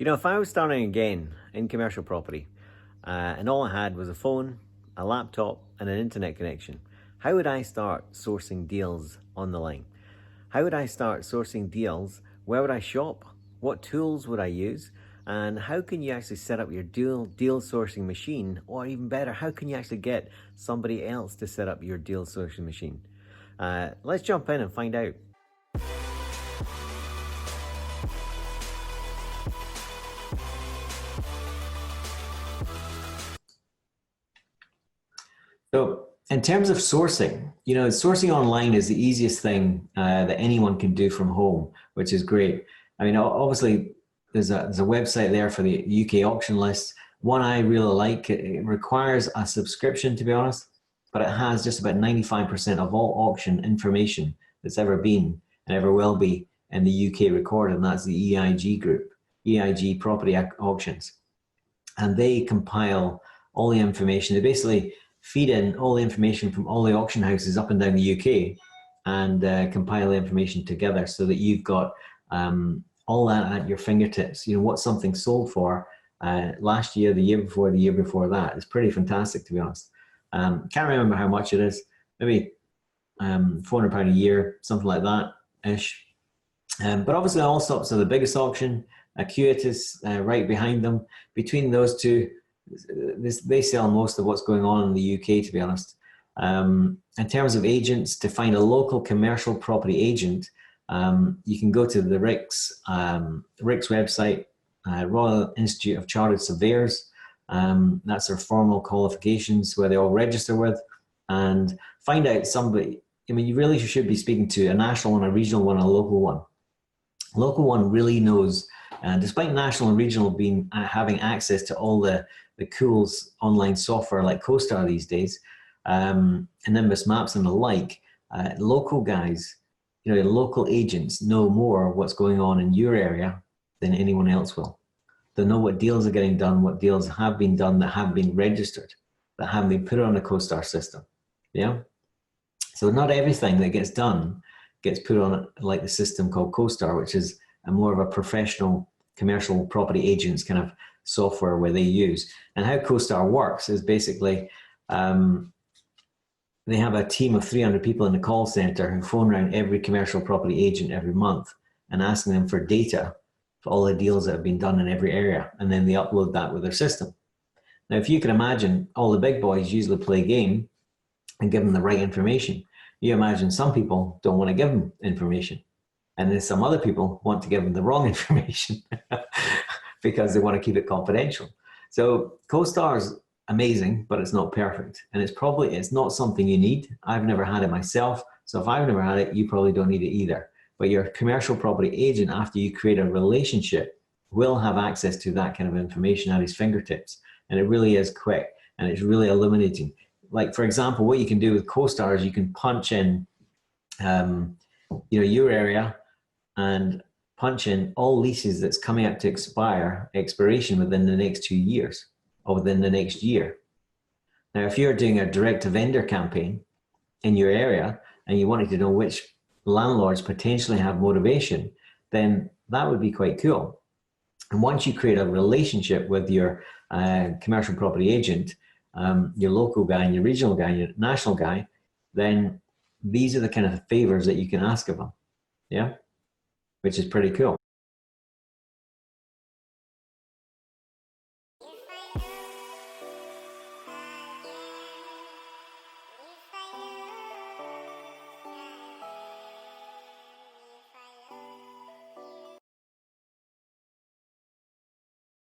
You know, if I was starting again in commercial property and all I had was a phone, a laptop, and an internet connection, how would I start sourcing deals on the line? How would I start sourcing deals? Where would I shop? What tools would I use? And how can you actually set up your deal sourcing machine? Or even better, how can you actually get somebody else to set up your deal sourcing machine? Let's jump in and find out. So in terms of sourcing, sourcing online is the easiest thing that anyone can do from home, which is great. I mean, obviously, there's a website there for the UK auction list. One I really like. It requires a subscription, to be honest, but it has just about 95% of all auction information that's ever been and ever will be in the UK recorded, and that's the EIG group, EIG Property Auctions. And they compile all the information. They basically feed in all the information from all the auction houses up and down the UK and compile the information together so that you've got all that at your fingertips. You know, what something sold for last year, the year before that. It's pretty fantastic, to be honest. Can't remember how much it is. Maybe £400 a year, something like that-ish. But obviously Allsops are the biggest auction, Acuitas right behind them. Between those two, they sell most of what's going on in the UK, to be honest. In terms of agents, to find a local commercial property agent, you can go to the RICS website, Royal Institute of Chartered Surveyors. That's their formal qualifications where they all register with, and find out somebody. I mean, you really should be speaking to a national one, a regional one, a local one. Local one really knows, despite national and regional having access to all the cool online software like CoStar these days, and Nimbus Maps and the like, local guys, local agents know more what's going on in your area than anyone else will. They know what deals are getting done, what deals have been done that have been registered, that have been put on the CoStar system. Yeah. So not everything that gets done gets put on like the system called CoStar, which is a more of a professional commercial property agents kind of software where they use. And how CoStar works is basically they have a team of 300 people in the call center who phone around every commercial property agent every month and asking them for data for all the deals that have been done in every area. And then they upload that with their system. Now, if you can imagine, all the big boys usually play a game and give them the right information. You imagine some people don't want to give them information. And then some other people want to give them the wrong information because they want to keep it confidential. So CoStar is amazing, but it's not perfect. And it's not something you need. I've never had it myself. So if I've never had it, you probably don't need it either. But your commercial property agent, after you create a relationship, will have access to that kind of information at his fingertips. And it really is quick and it's really illuminating. Like, for example, what you can do with CoStar is you can punch in your area and punch in all leases that's coming up to expiration within the next 2 years or within the next year. Now, if you're doing a direct-to-vendor campaign in your area and you wanted to know which landlords potentially have motivation, then that would be quite cool. And once you create a relationship with your commercial property agent, your local guy and your regional guy and your national guy, then these are the kind of favors that you can ask of them. Yeah, which is pretty cool.